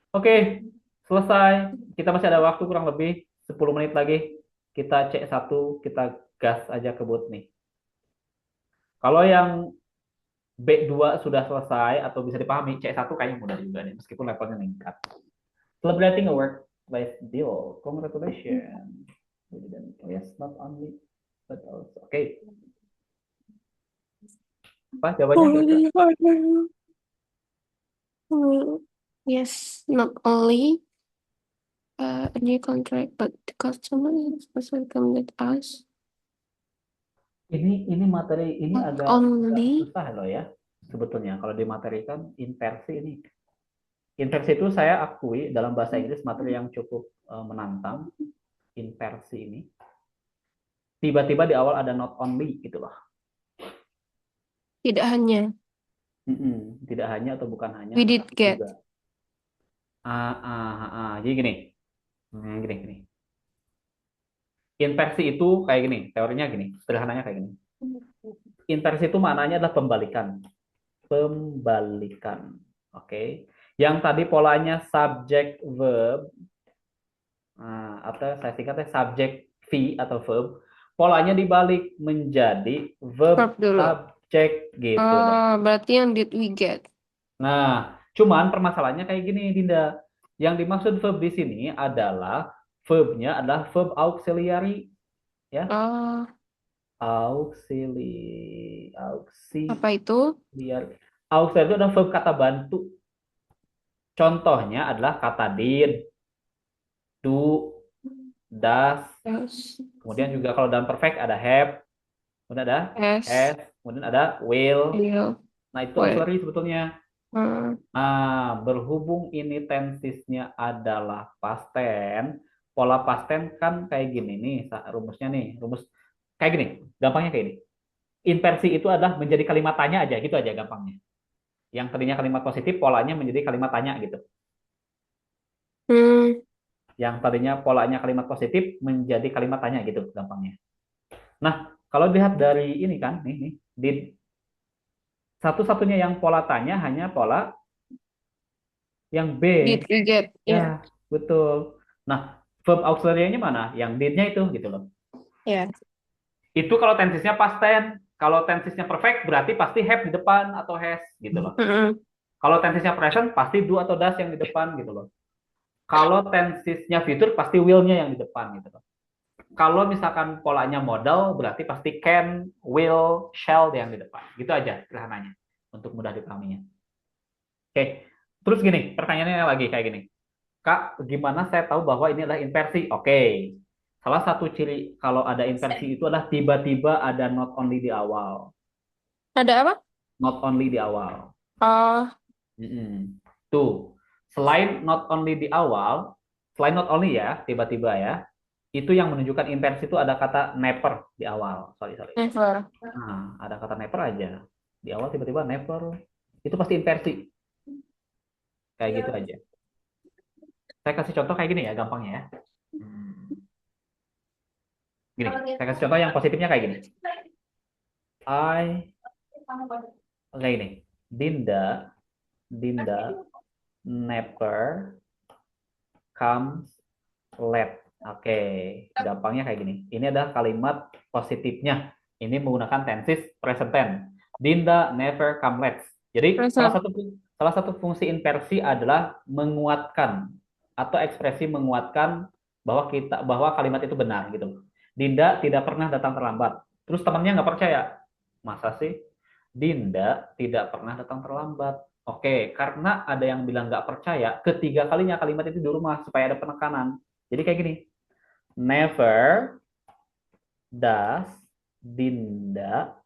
Oke, selesai. Kita masih ada waktu kurang lebih 10 menit lagi. Kita cek satu, kita gas aja ke booth nih. Kalau yang B2 sudah selesai atau bisa dipahami, C1 kayaknya mudah juga nih, meskipun levelnya meningkat. Celebrating a work-life deal. Congratulations. Yes, not only, but also. Oke, apa jawabannya kira-kira? Yes, not only a new contract, but the customer is also come with us. Ini materi ini Not agak only susah loh ya. Sebetulnya kalau di materi kan inversi ini. Inversi itu saya akui dalam bahasa Inggris materi yang cukup menantang. Inversi ini. Tiba-tiba di awal ada not only gitu loh. tidak hanya Tidak hanya atau bukan hanya, we did tetapi get. juga. Jadi gini. Gini. Inversi itu kayak gini. Teorinya gini. Sederhananya kayak gini. Inversi itu maknanya adalah pembalikan. Pembalikan. Oke. Yang tadi polanya subject verb. Atau saya singkatnya subject V atau verb. Polanya dibalik menjadi Verb verb dulu. subject gitu loh. Berarti yang did we get. Nah, cuman permasalahannya kayak gini, Dinda. Yang dimaksud verb di sini adalah verbnya adalah verb auxiliary, ya. Oh, apa Auxiliary. itu? Auxiliary itu adalah verb kata bantu. Contohnya adalah kata did, do, does. Yes. Kemudian juga kalau dalam perfect ada have, kemudian ada S. has, kemudian ada will. Will. Nah, itu Well. auxiliary sebetulnya. Nah, berhubung ini tensisnya adalah past tense, pola past tense kan kayak gini nih, rumusnya nih, rumus kayak gini, gampangnya kayak gini. Inversi itu adalah menjadi kalimat tanya aja, gitu aja gampangnya. Yang tadinya kalimat positif, polanya menjadi kalimat tanya gitu. Hmm, Yang tadinya polanya kalimat positif menjadi kalimat tanya gitu, gampangnya. Nah, kalau dilihat dari ini kan, nih, di satu-satunya yang pola tanya hanya pola yang B. did we get. Ya. Ya, betul. Nah, verb auxiliary-nya mana? Yang did-nya itu gitu loh. Ya. Itu kalau tensisnya past tense. Kalau tensisnya perfect berarti pasti have di depan atau has gitu loh. Mm-mm. Kalau tensisnya present pasti do atau does yang di depan gitu loh. Kalau tensisnya future pasti will-nya yang di depan gitu loh. Kalau misalkan polanya modal berarti pasti can, will, shall yang di depan. Gitu aja sederhananya untuk mudah dipahaminya. Oke. Terus gini, pertanyaannya lagi kayak gini. Kak, gimana saya tahu bahwa ini adalah inversi? Oke. Salah satu ciri kalau ada inversi itu adalah tiba-tiba ada not only di awal. Ada apa? Not only di awal. Oh, Tuh. Selain not only ya, tiba-tiba ya, itu yang menunjukkan inversi itu ada kata never di awal. Sorry, sorry. never. Nah, ada kata never aja. Di awal tiba-tiba never. Itu pasti inversi. Kayak gitu aja. Saya kasih contoh kayak gini ya, gampangnya ya. Hmm. Gini, saya kasih contoh yang positifnya kayak gini. I kayak gini. Dinda, Dinda never comes late. Oke, gampangnya kayak gini. Ini adalah kalimat positifnya. Ini menggunakan tenses present tense. Dinda never come late. Jadi Present. salah satu fungsi inversi adalah menguatkan atau ekspresi menguatkan bahwa kalimat itu benar gitu. Dinda tidak pernah datang terlambat. Terus temannya nggak percaya. Masa sih? Dinda tidak pernah datang terlambat. Oke, karena ada yang bilang nggak percaya, ketiga kalinya kalimat itu di rumah supaya ada penekanan. Jadi kayak gini, never does Dinda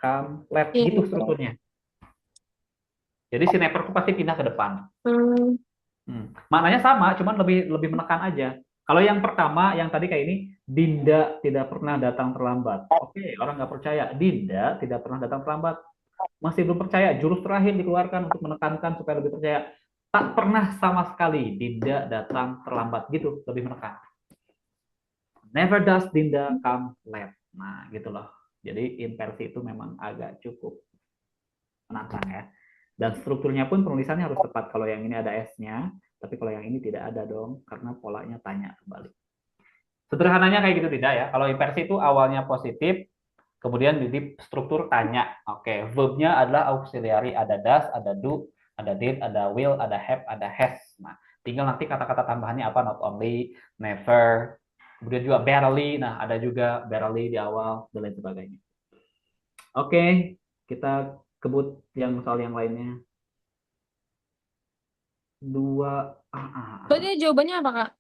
come late. Gitu Info. strukturnya. Jadi si never itu pasti pindah ke depan. Hmm, Maknanya sama, cuman lebih lebih menekan aja. Kalau yang pertama, yang tadi kayak ini, Dinda tidak pernah datang terlambat. Oke, orang nggak percaya. Dinda tidak pernah datang terlambat. Masih belum percaya. Jurus terakhir dikeluarkan untuk menekankan supaya lebih percaya. Tak pernah sama sekali Dinda datang terlambat. Gitu, lebih menekan. Never does Dinda come late. Nah, gitu loh. Jadi inversi itu memang agak cukup menantang ya. Dan strukturnya pun penulisannya harus tepat. Kalau yang ini ada S-nya, tapi kalau yang ini tidak ada dong, karena polanya tanya kembali. Sederhananya kayak gitu tidak ya? Kalau inversi itu awalnya positif, kemudian di struktur tanya. Oke, verbnya adalah auxiliary, ada does, ada do, ada did, ada will, ada have, ada has. Nah, tinggal nanti kata-kata tambahannya apa? Not only, never, kemudian juga barely. Nah, ada juga barely di awal dan lain sebagainya. Oke, kita kebut yang soal yang lainnya. Dua. Berarti jawabannya apa, Kak?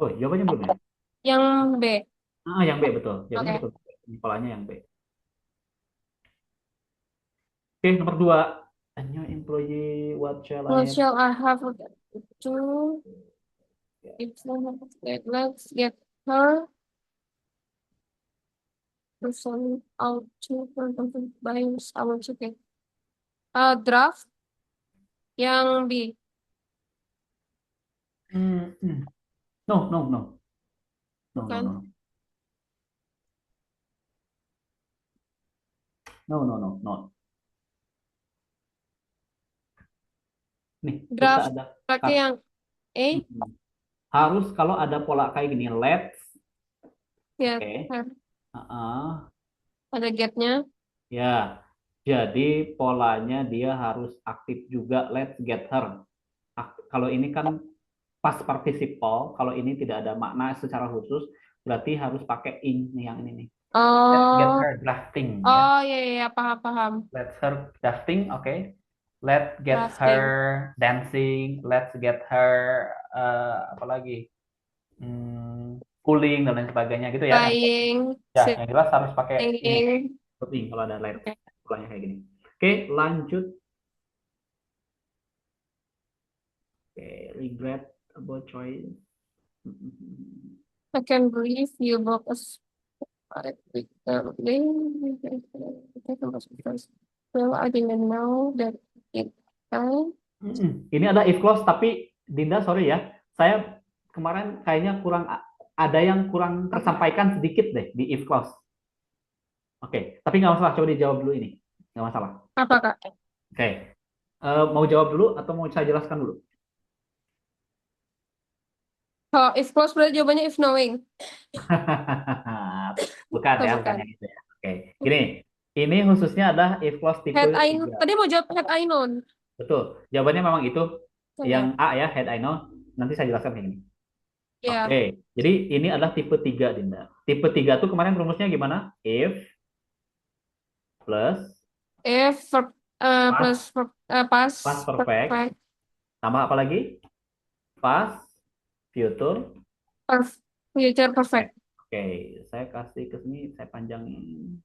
Oh, jawabannya belum ya? Yang B. Yang B betul. Jawabannya Oke. betul. Polanya yang B. Oke, nomor 2. A new employee, what shall I What have? shall I have to if let's get her person out to buy our ticket. Draft yang B. No, no, no. No, no, Bukan. no. No, no, no, no. Nih, kita Draft ada pakai yang A. harus kalau ada pola kayak gini, let's, Get oke. her. Uh-uh. Ada getnya. Ya, jadi polanya dia harus aktif juga, let's get her. Kalau ini kan past participle, kalau ini tidak ada makna secara khusus, berarti harus pakai ing nih yang ini nih. Let's get Oh, her drafting ya. oh ya, ya, ya, paham, paham. Let's her drafting, oke. Let's get Drafting. her dancing, let's get her apa lagi? Cooling dan lain sebagainya gitu ya. Buying. Ya, yang jelas harus pakai ini Singing. cooling kalau ada let's Okay. polanya kayak gini. Oke, lanjut. Oke, regret about choice. I can believe you broke us. Well, I didn't know that it can. Ini ada if clause tapi Dinda sorry ya, saya kemarin kayaknya kurang ada yang kurang tersampaikan sedikit deh di if clause. Oke, tapi nggak masalah, coba dijawab dulu ini, nggak masalah. Apa, Kak? Oke, mau jawab dulu atau mau saya jelaskan dulu? Oh, if close berarti jawabannya if knowing. Bukan Oh, ya, bukan bukan. yang itu ya. Oke, gini, ini khususnya adalah if clause tipe Had I 3. tadi mau jawab had I known. Betul, jawabannya memang itu yang Oke. A ya, had I know. Nanti saya jelaskan kayak gini. Ya. Oke, jadi ini adalah tipe 3, Dinda. Tipe 3 tuh kemarin rumusnya gimana? If plus If verb, past, plus verb, past perfect, perfect, tambah apa lagi? Past, future, future perfect. perfect. Oke, saya kasih ke sini, saya panjangin.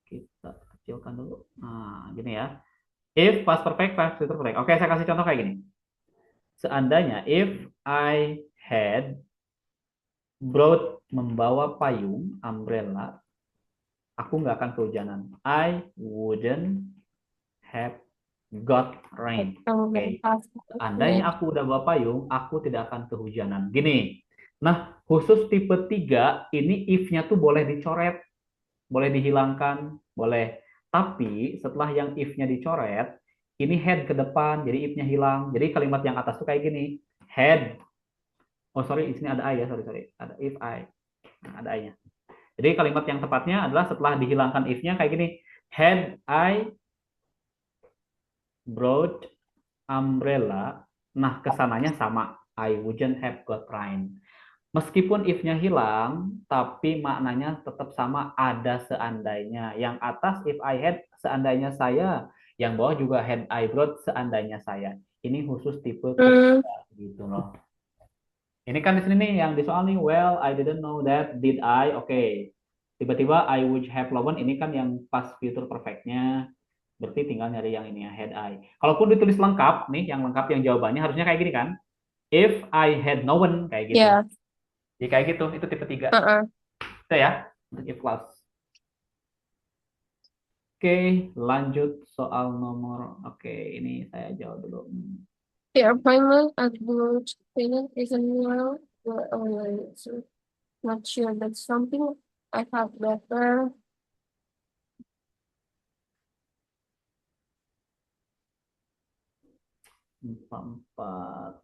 Kita kecilkan dulu. Nah, gini ya. If past perfect, past future perfect. Oke, saya kasih contoh kayak gini. Seandainya if I had brought, membawa payung, umbrella, aku nggak akan kehujanan. I wouldn't have got rain. Oke. Seandainya aku udah bawa payung, aku tidak akan kehujanan. Gini. Nah, khusus tipe 3, ini if-nya tuh boleh dicoret, boleh dihilangkan, boleh. Tapi setelah yang if-nya dicoret, ini had ke depan, jadi if-nya hilang. Jadi kalimat yang atas tuh kayak gini. Had. Oh, sorry, di sini ada I ya, sorry. Ada if I. Nah, ada I-nya. Jadi kalimat yang tepatnya adalah setelah dihilangkan if-nya kayak gini. Had I brought umbrella, nah kesananya sama. I wouldn't have got rain. Meskipun if-nya hilang, tapi maknanya tetap sama, ada seandainya. Yang atas if I had, seandainya saya. Yang bawah juga had I brought, seandainya saya. Ini khusus tipe ketiga gitu loh. Ini kan di sini nih yang di soal nih, well I didn't know that, did I? Oke. Tiba-tiba I would have loven, ini kan yang past future perfect-nya. Berarti tinggal nyari yang ini ya, had I. Kalaupun ditulis lengkap nih, yang lengkap yang jawabannya harusnya kayak gini kan? If I had known, kayak gitu. Ya. Jadi kayak gitu, itu tipe 3. Itu ya, untuk if clause. Oke, lanjut soal nomor. Oke, ini saya jawab dulu. The appointment at the clinic isn't well. So not sure that's something I have better. 4.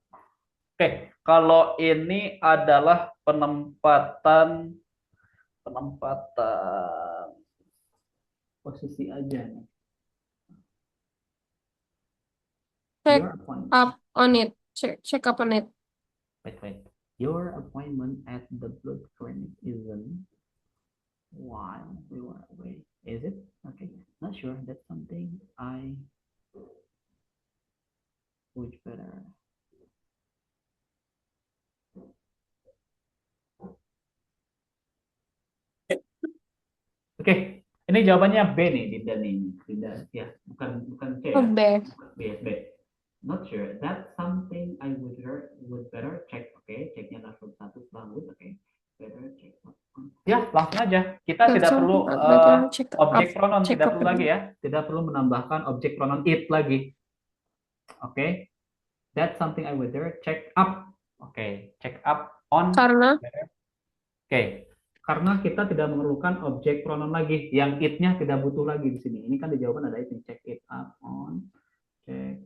Oke, kalau ini adalah penempatan posisi aja nih. Check Your appointment. up on it. Check up on it. Wait. Your appointment at the blood clinic isn't while we were away. Is it? Okay. Not sure. That's something I would better. Oke, ini jawabannya B nih, Dinda nih. Dinda, ya, bukan C ya. Oh, B. B. Not sure. That's something I would better check. Oke, ceknya langsung 1 setelah would. Oke, better check. Ya, langsung aja. Kita tidak perlu objek pronoun, tidak perlu lagi ya. Tidak perlu menambahkan objek pronoun it lagi. Oke, that's something I would better check up. Oke, check up on. Karena? Oke. Karena kita tidak memerlukan objek pronoun lagi, yang it-nya tidak butuh lagi di sini. Ini kan di jawaban ada it, check it up on, check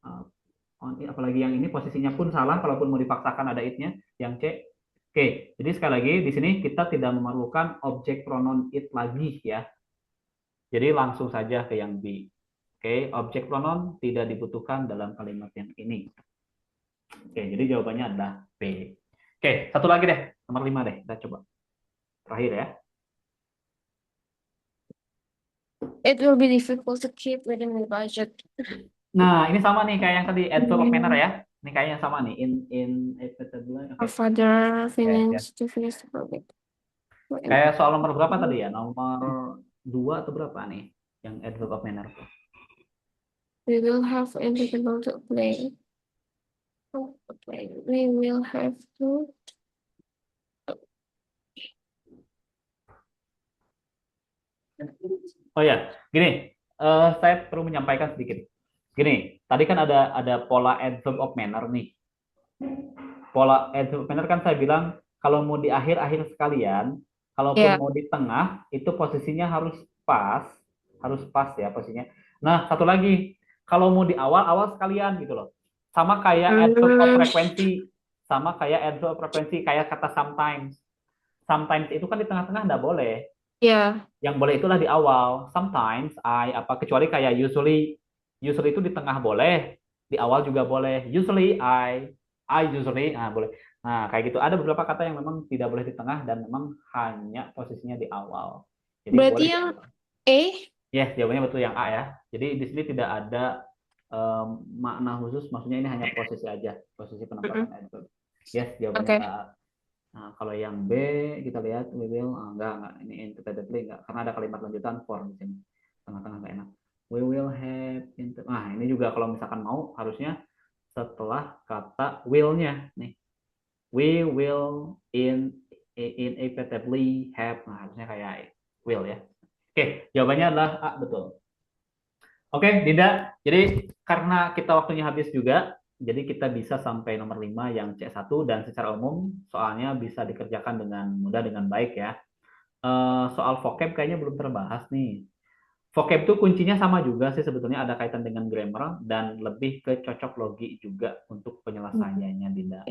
up on it. Apalagi yang ini posisinya pun salah, kalaupun mau dipaksakan ada it-nya, yang C. Oke, jadi sekali lagi di sini kita tidak memerlukan objek pronoun it lagi ya. Jadi langsung saja ke yang B. Oke, objek pronoun tidak dibutuhkan dalam kalimat yang ini. Oke, jadi jawabannya adalah B. Oke, satu lagi deh, nomor 5 deh, kita coba. Terakhir ya. It will be difficult to keep within the budget. Nah, ini sama nih kayak yang tadi adverb of manner ya. Ini kayaknya sama nih in Our father finished to finish the project. Kayak soal nomor berapa tadi ya? Nomor 2 atau berapa nih yang adverb of manner? We will have inevitable to play. We will have to. Oh ya, gini, saya perlu menyampaikan sedikit. Gini, tadi kan ada pola adverb of manner nih. Pola adverb of manner kan saya bilang kalau mau di akhir-akhir sekalian, kalaupun mau di tengah itu posisinya harus pas ya posisinya. Nah, satu lagi, kalau mau di awal sekalian gitu loh. Sama kayak adverb of frequency, kayak kata sometimes. Sometimes itu kan di tengah-tengah nggak boleh. Iya. Yang boleh itulah di awal. Sometimes kecuali kayak usually itu di tengah boleh, di awal juga boleh. Usually I usually boleh. Nah, kayak gitu. Ada beberapa kata yang memang tidak boleh di tengah dan memang hanya posisinya di awal. Jadi berarti boleh yang A? Yes, jawabannya betul yang A ya. Jadi di sini tidak ada makna khusus, maksudnya ini hanya posisi aja, posisi penempatan adverb. Yes, jawabannya A. Nah, kalau yang B kita lihat we will enggak ini interpretably enggak karena ada kalimat lanjutan for di sini. Tengah-tengah enggak enak. We will have ini juga kalau misalkan mau harusnya setelah kata will-nya nih. We will inevitably have. Nah, harusnya kayak will ya. Oke, jawabannya adalah A, betul. Oke, Dinda. Jadi karena kita waktunya habis juga, jadi kita bisa sampai nomor 5 yang C1 dan secara umum soalnya bisa dikerjakan dengan mudah, dengan baik ya. Soal vocab kayaknya belum terbahas nih. Vocab itu kuncinya sama juga sih sebetulnya, ada kaitan dengan grammar dan lebih ke cocok logi juga untuk penyelesaiannya, Dinda.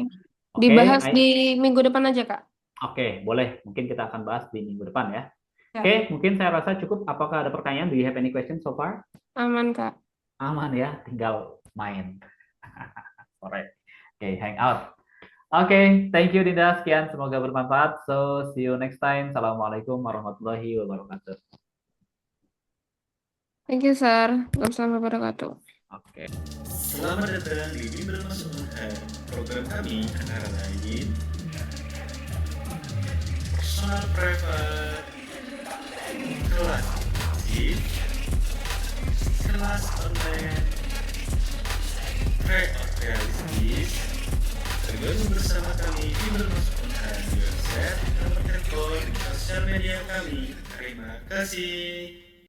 Dibahas di minggu depan aja, Kak. Oke, boleh. Mungkin kita akan bahas di minggu depan ya. Oke, mungkin saya rasa cukup. Apakah ada pertanyaan? Do you have any questions so far? Aman, Kak. Aman ya, tinggal main. Alright. Oke, hang out. Oke, thank you Dinda. Sekian, semoga bermanfaat. So, see you next time. Assalamualaikum warahmatullahi wabarakatuh. Thank you, sir. Wassalamualaikum warahmatullahi wabarakatuh. Oke. Selamat datang di Bimbel Masuk Unhar. Program kami antara lain personal private, kelas aktif, kelas online, tryout realistis. Tergabung bersama kami di Bermasuk Unhar di website, nomor telepon, di sosial media kami. Terima kasih.